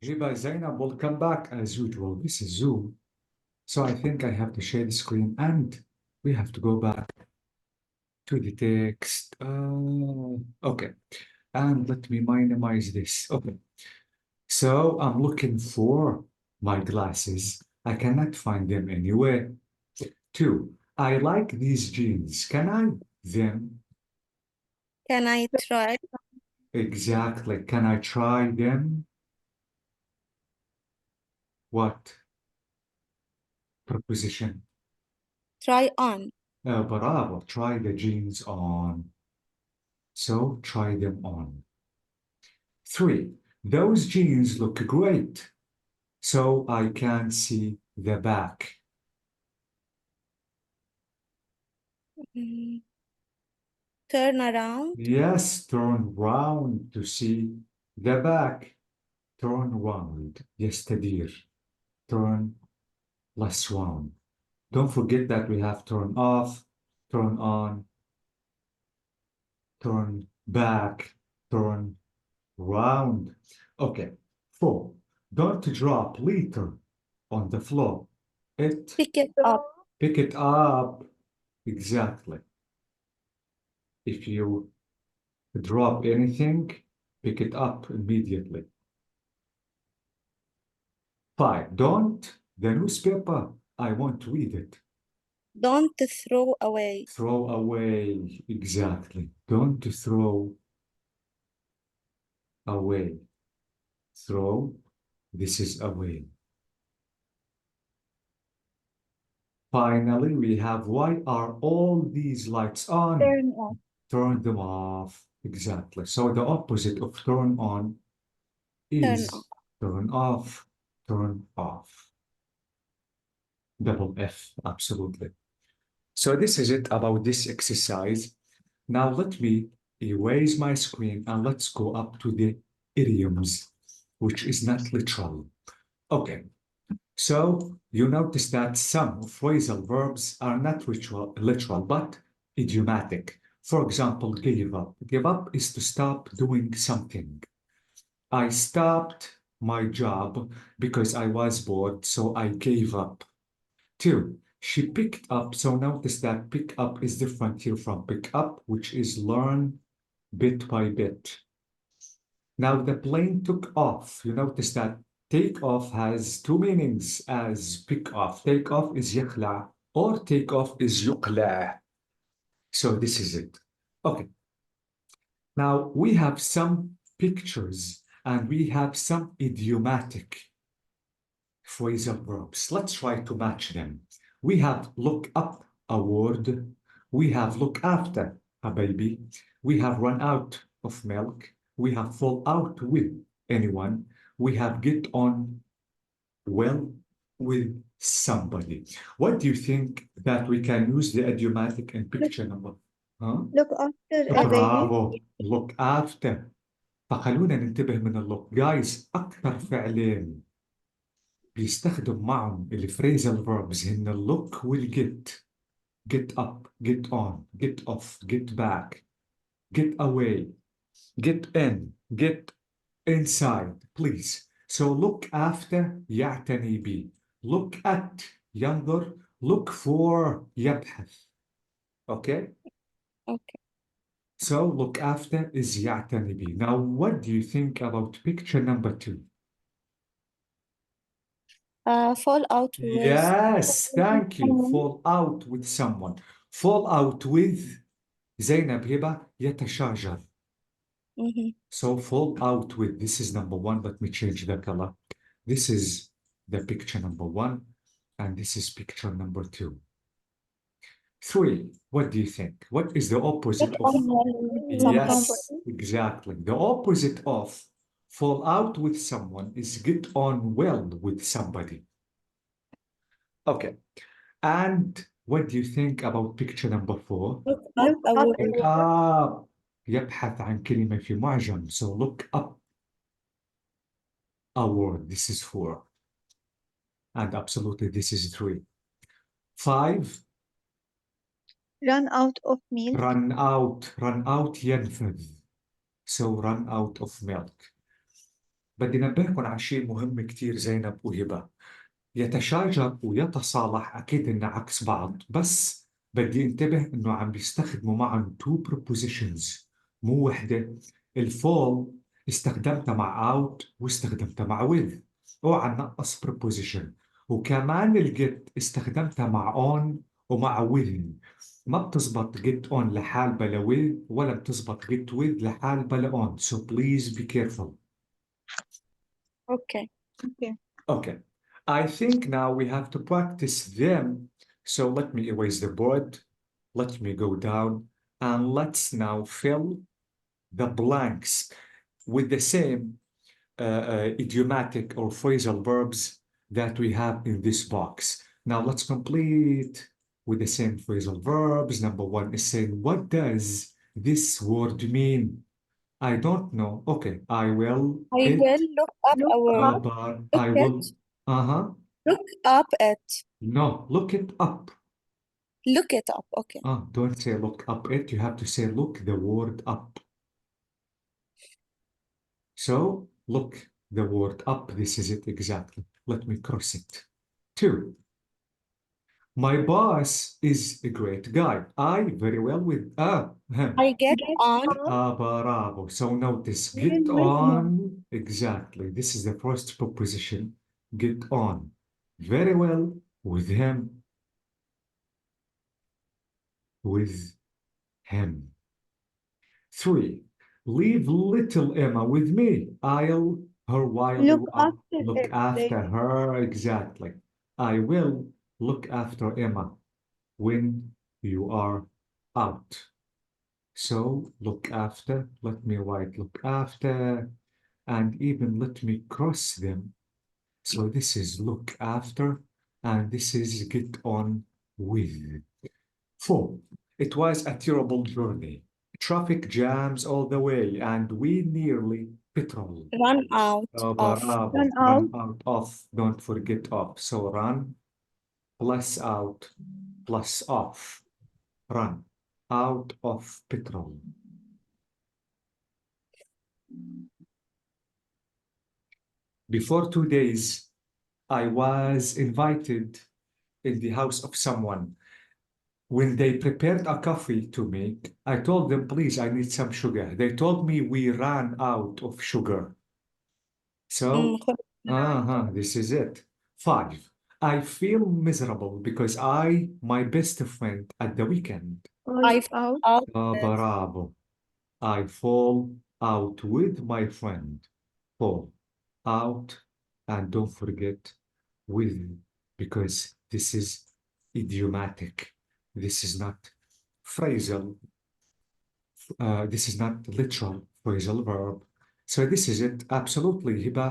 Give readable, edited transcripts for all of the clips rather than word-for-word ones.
Hiba Zainab will come back as usual. This is Zoom. So I think I have to share the screen and we have to go back to the text. Okay. And let me minimize this. Okay. So I'm looking for my glasses. I cannot find them anywhere. 2. I like these jeans. Can I them? Can I try? Exactly. Can I try them? What preposition? Try on. Bravo. Try the jeans on. So try them on. 3. Those jeans look great. So I can see the back. Mm, Turn around. Yes, turn round to see the back. Turn round. يستدير. Turn less round. Don't forget that we have turn off, turn on, turn back, turn round. Okay. 4. Don't drop litter on the floor. Pick it up. Pick it up. Exactly. If you drop anything, pick it up immediately. 5. Don't the newspaper. I won't read it. Don't throw away. Throw away. Exactly. Don't throw away. Throw. This is away. Finally, we have why are all these lights on? Turn off. Turn them off. Exactly. So the opposite of turn on Turn is off. turn off. Turn off. Double F, absolutely. So this is it about this exercise. Now let me erase my screen and let's go up to the idioms, which is not literal. Okay, so you notice that some phrasal verbs are not literal, but idiomatic. For example, give up. Give up is to stop doing something. I stopped my job because I was bored, so I gave up. 2. She picked up, so notice that pick up is different here from pick up, which is learn bit by bit. Now the plane took off. You notice that take off has two meanings as pick off. Take off is يخلع or take off is يقلع. So this is it. Okay. Now we have some pictures and we have some idiomatic phrasal verbs. Let's try to match them. We have look up a word. We have look after a baby. We have run out of milk. We have fall out with anyone. We have get on well with somebody. What do you think that we can use the idiomatic in picture number? Huh? Look after a baby. برافو. Look after. فخلونا ننتبه من اللوك. Guys, أكثر فعلين بيستخدم معهم الفريزال verbs هن look والget. Get up, get on, get off, get back, get away, get in, get inside, please. So look after يعتني بي. Look at ينظر. Look for يبحث. Okay? Okay. So look after is يعتني بي. Now what do you think about picture number 2? Fall out with. Yes, thank you. Fall out with someone. Fall out with زينب هبة يتشاجر. Mhm. So fall out with, this is number 1. Let me change the color. This is the picture number 1, and this is picture number 2. 3, what do you think? What is the opposite of? Yes, exactly. The opposite of fall out with someone is get on well with somebody. Okay. And what do you think about picture number 4? Look up a word. Look up. يبحث عن كلمة في معجم. So look up a word. This is 4. And absolutely this is 3. 5. Run out of milk. Run out. Run out ينفذ. So run out of milk. بدي نبهكم على شيء مهم كتير زينب وهبة. يتشاجر ويتصالح أكيد إن عكس بعض، بس بدي انتبه إنه عم بيستخدموا معهم two prepositions مو وحدة. الفول استخدمتها مع out واستخدمتها مع with، اوعى نقص preposition. وكمان الجيت استخدمتها مع on ومع with. ما بتزبط get on لحال بلا with، ولا بتزبط get with لحال بلا on. So please be careful. Okay. Okay. Okay, I think now we have to practice them. So let me erase the board. Let me go down and let's now fill the blanks with the same idiomatic or phrasal verbs that we have in this box. Now let's complete with the same phrasal verbs. Number one is saying, what does this word mean? I don't know. Okay, I will. I will look up Look a word. up. But Look I will. it. Uh-huh. Look up it. No, look it up. Look it up. Okay. Don't say look up it. You have to say look the word up. So look the word up. This is it exactly. Let me cross it. 2. My boss is a great guy. I very well with him. I get Get on. on. Bravo. So notice With get him. on. Exactly. This is the first proposition. Get on. Very well with him. With him. 3. Leave little Emma with me. I'll her while Look you are. after Look it after later. her. Exactly. I will look after Emma when you are out. So look after, let me write look after, and even let me cross them. So this is look after, and this is get on with. 4. It was a terrible journey. Traffic jams all the way, and we nearly petrol. Run out of. Bravo. Run Run out. out of. Don't forget off. So run plus out plus off. Run out of petrol. Before 2 days, I was invited in the house of someone. When they prepared a coffee to make, I told them, please, I need some sugar. They told me we ran out of sugar. So, this is it. 5. I feel miserable because my best friend at the weekend. I All fall out. out. Bravo. I fall out with my friend. Fall out, and don't forget with, because this is idiomatic. This is not phrasal. This is not literal phrasal verb. So this is it. Absolutely, Hiba,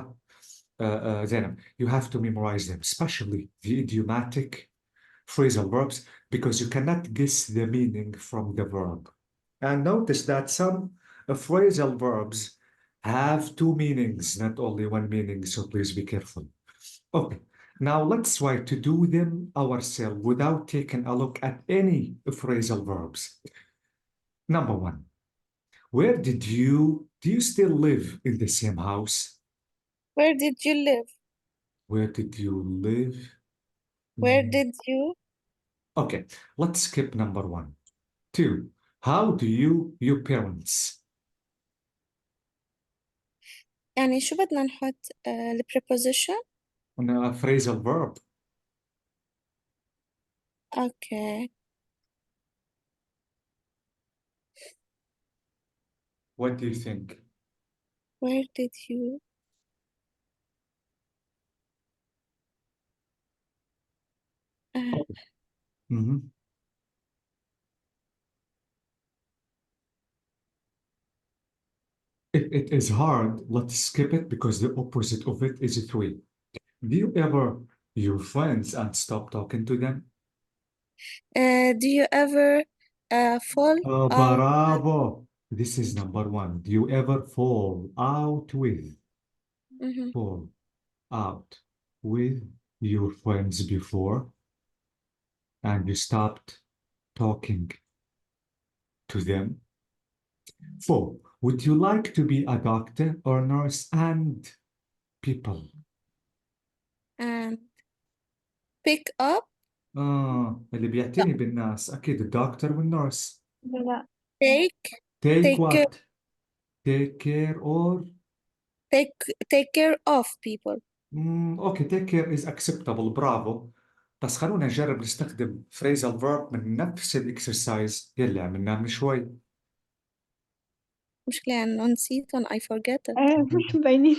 Zainab. You have to memorize them, especially the idiomatic phrasal verbs, because you cannot guess the meaning from the verb. And notice that some phrasal verbs have 2 meanings, not only 1 meaning, so please be careful. Okay, now let's try to do them ourselves without taking a look at any phrasal verbs. Number 1, do you still live in the same house? Where did you live? Where did you live? Where did you? Okay, let's skip number 1. 2, how do your parents? يعني شو بدنا نحط ال preposition? A phrasal verb. Okay. What do you think? Where did you? Mhm. If it is hard, let's skip it because the opposite of it is 3. Do you ever your friends and stop talking to them? Do you ever fall out? Bravo. This is number 1. Do you ever fall out with fall out with your friends before and you stopped talking to them? 4. Would you like to be a doctor or nurse? And people. and pick up, اللي بيعتني بالناس أكيد الدكتور والنurse. لا take Take take care what? Take care or take care of people. اوكي take care is acceptable برافو. بس خلونا نجرب نستخدم phrasal verb من نفس الاكسرسايز يلي عملناه من شوي. مشكلة إنه نسيتهم I forget it. مش مبينين.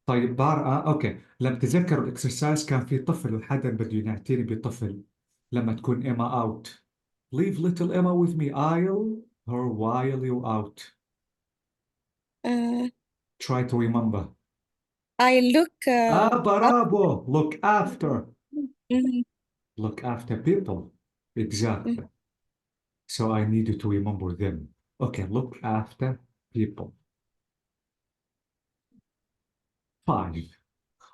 طيب اوكي لما تتذكروا الاكسرسايز كان في طفل وحدا بده يعتني بطفل. لما تكون Emma out leave little Emma with me I'll her while you out. uh, Try to remember. I look برافو look after. mhm, Look after people. Exactly. mhm. So I need you to remember them. Okay, look after people. 5.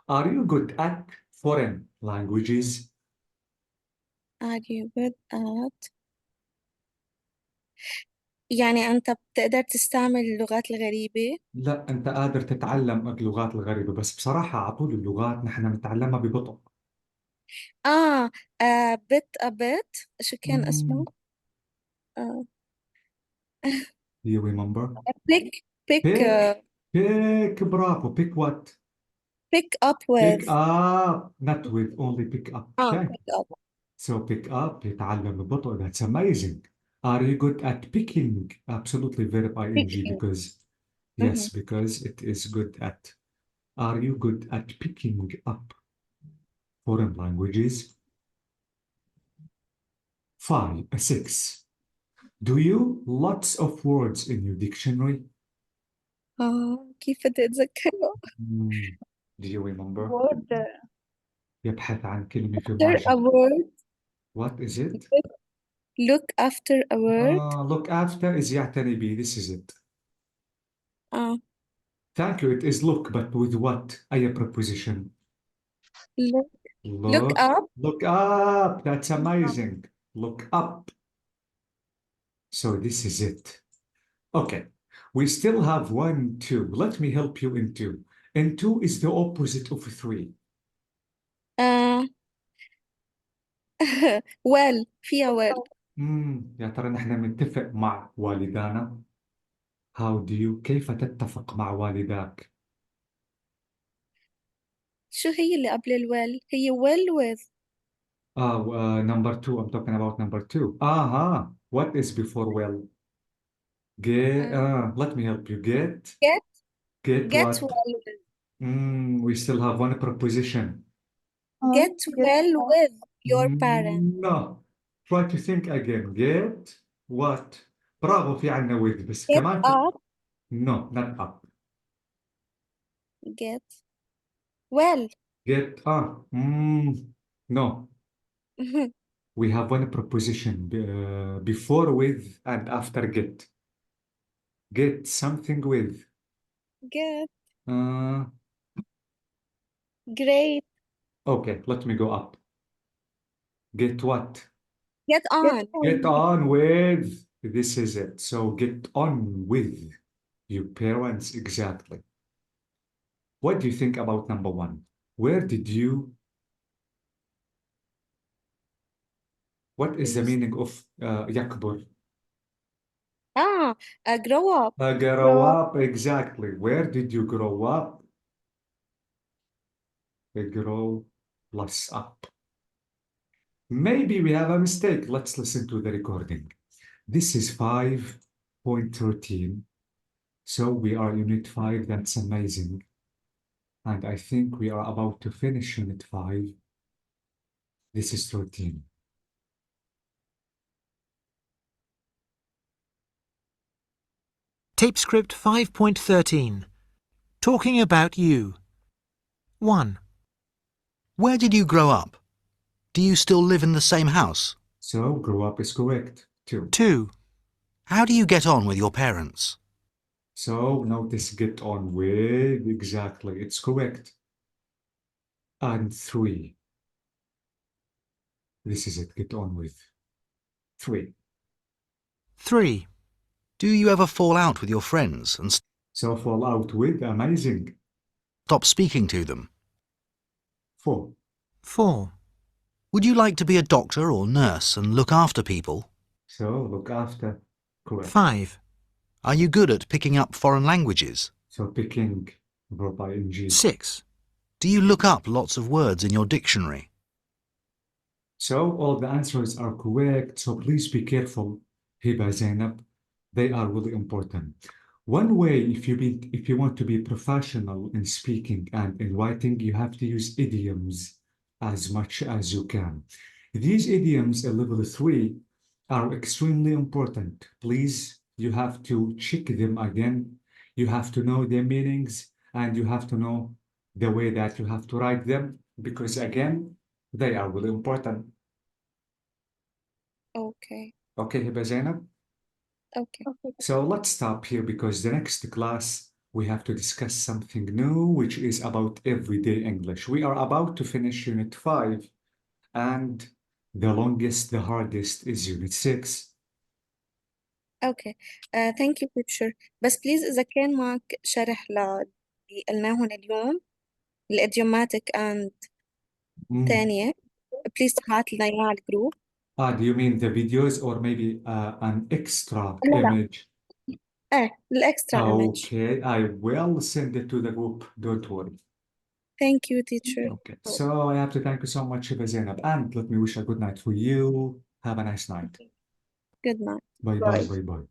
Are you good at foreign languages? Are you good at يعني أنت بتقدر تستعمل اللغات الغريبة؟ لا، أنت قادر تتعلم اللغات الغريبة، بس بصراحة على طول اللغات نحن نتعلمها ببطء. آه bit a bit شو كان اسمه؟ آه Do you remember? pick Pick, برافو. Pick what? pick up with Pick up, not with, only pick up. Okay. pick up So pick up, يتعلم ببطء. That's amazing. Are you good at picking? Absolutely verb ing picking because, yes, because it is good at. Are you good at picking up foreign languages? 6. Do you lots of words in your dictionary? كيف بدي أتذكره؟ Do you remember? word يبحث عن كلمة في after a واجهة. word What is it? look after a word Look after is يعتني به. This is it. آه Thank you. It is look, but with what? أي preposition? look Look. up Look up. That's amazing. Look up. So this is it. Okay. We still have 1, 2. Let me help you in 2. And 2 is the opposite of 3. آه well فيها well يا ترى نحن بنتفق مع والدانا؟ كيف تتفق مع والداك؟ شو هي اللي قبل الويل؟ هي well with Number 2. I'm talking about number 2. What is before well? Let me help you. Get get what? well with We still have one preposition. get well with your parents No. Try to think again. Get what? برافو في عنا with بس get كمان up No, not up. get well Get No. We have one preposition before with and after get. Get something with. get Uh, great okay, let me go up. Get what? get on Get on with. This is it. So get on with your parents exactly. What do you think about number 1? Where did you? What is the meaning of يكبر? grow up Grow up, exactly. Where did you grow up? Grow plus up. Maybe we have a mistake. Let's listen to the recording. This is 5.13. So we are unit 5. That's amazing. And I think we are about to finish unit 5. This is 13. Tape script 5.13. Talking about you. 1. Where did you grow up? Do you still live in the same house? So grow up is correct. 2. 2. How do you get on with your parents? So notice get on with, exactly. It's correct. And 3. This is it. Get on with. 3. 3. Do you ever fall out with your friends and So fall out with, amazing. stop speaking to them? 4. 4. Would you like to be a doctor or nurse and look after people? So look after. Correct. 5. Are you good at picking up foreign languages? So picking verb ing. 6. Do you look up lots of words in your dictionary? So all the answers are correct. So please be careful, Hiba, Zainab. They are really important. One way, if you want to be professional in speaking and in writing, you have to use idioms as much as you can. These idioms at level 3 are extremely important. Please, you have to check them again. You have to know their meanings and you have to know the way that you have to write them because again, they are really important. Okay. Okay, Hiba, Zainab? Okay. So let's stop here because the next class we have to discuss something new, which is about everyday English. We are about to finish Unit 5, and the longest, the hardest is Unit 6. Okay. Thank you teacher. بس بليز إذا كان معك شرح اللي قلناهن اليوم الإديوماتيك and تانية بليز تبعت لنا إياها على الجروب. Do you mean the videos or maybe an extra لا. image? الإكسترا image. Okay, I will send it to the group. Don't worry. Thank you teacher. Okay, so I have to thank you so much, Hiba, Zainab, and let me wish a good night for you. Have a nice night. Good night. Bye bye, bye bye.